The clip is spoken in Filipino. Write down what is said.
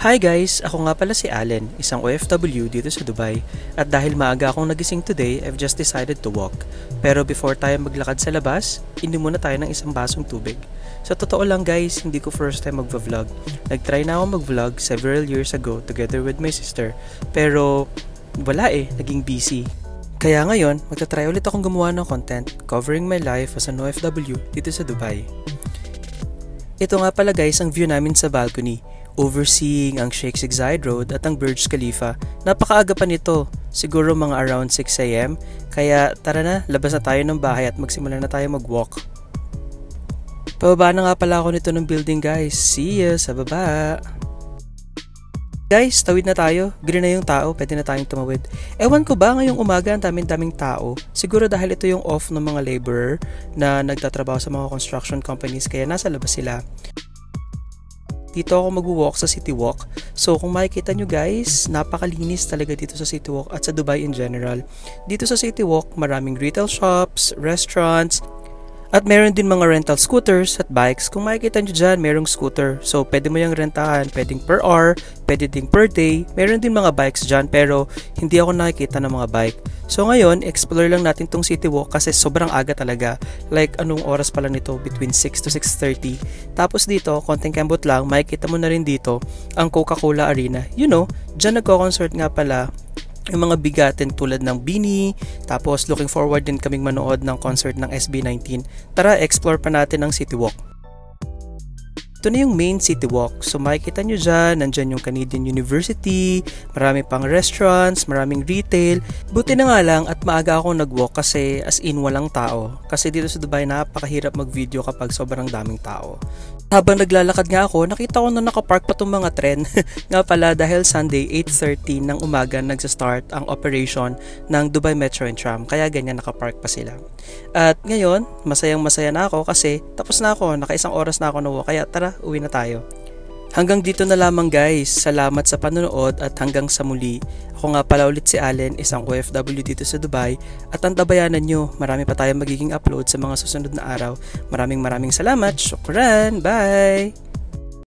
Hi guys! Ako nga pala si Allen, isang OFW dito sa Dubai. At dahil maaga akong nagising today, I've just decided to walk. Pero before tayo maglakad sa labas, inom muna tayo ng isang basong tubig. Sa totoo lang guys, hindi ko first time mag-vlog. Nag-try na ako mag-vlog several years ago together with my sister. Pero wala naging busy. Kaya ngayon, magta-try ulit akong gumawa ng content covering my life as an OFW dito sa Dubai. Ito nga pala guys ang view namin sa balcony. Overseeing ang Sheikh Zayed Road at ang Burj Khalifa. Napakaaga pa nito, siguro mga around 6 AM, kaya tara na, labas na tayo ng bahay at magsimula na tayo mag-walk. Pababa na nga pala ako nito ng building guys, see ya sa baba! Guys, tawid na tayo, green na yung tao, pwede na tayong tumawid. Ewan ko ba ngayong umaga ang daming tao, siguro dahil ito yung off ng mga laborer na nagtatrabaho sa mga construction companies kaya nasa labas sila. Dito ako mag-walk sa City Walk. So kung makikita nyo guys, napakalinis talaga dito sa City Walk at sa Dubai in general. Dito sa City Walk, maraming retail shops, restaurants, at meron din mga rental scooters at bikes. Kung makikita nyo dyan, merong scooter. So pwede mo yung rentahan, pwedeng per hour, pwede ding per day. Meron din mga bikes dyan pero hindi ako nakikita ng mga bike. So ngayon, explore lang natin tong City Walk kasi sobrang aga talaga. Like anong oras pala nito? Between 6 to 6:30. Tapos dito, konting kembot lang, makikita mo na rin dito ang Coca-Cola Arena. You know, dyan nagko-concert nga pala yung mga bigatin tulad ng BINI. Tapos looking forward din kaming manood ng concert ng SB19. Tara, explore pa natin ang City Walk. Ito na yung main City Walk. So makikita nyo dyan, nandyan yung Canadian University, marami pang restaurants, maraming retail. Buti na nga lang at maaga ako nag-walk kasi as in walang tao. Kasi dito sa Dubai napakahirap mag-video kapag sobrang daming tao. Habang naglalakad nga ako, nakita ko na nakapark pa itong mga tren. Nga pala dahil Sunday 8:30 ng umaga nagsa-start ang operation ng Dubai Metro and Tram. Kaya ganyan nakapark pa sila. At ngayon, masayang-masaya na ako kasi tapos na ako, nakaisang oras na ako na-walk. Kaya tara, uwi na tayo. Hanggang dito na lamang guys. Salamat sa panonood at hanggang sa muli. Ako nga pala ulit si Allen, isang OFW dito sa Dubai. At antabayanan nyo, marami pa tayong magiging upload sa mga susunod na araw. Maraming salamat. Shukran. Bye!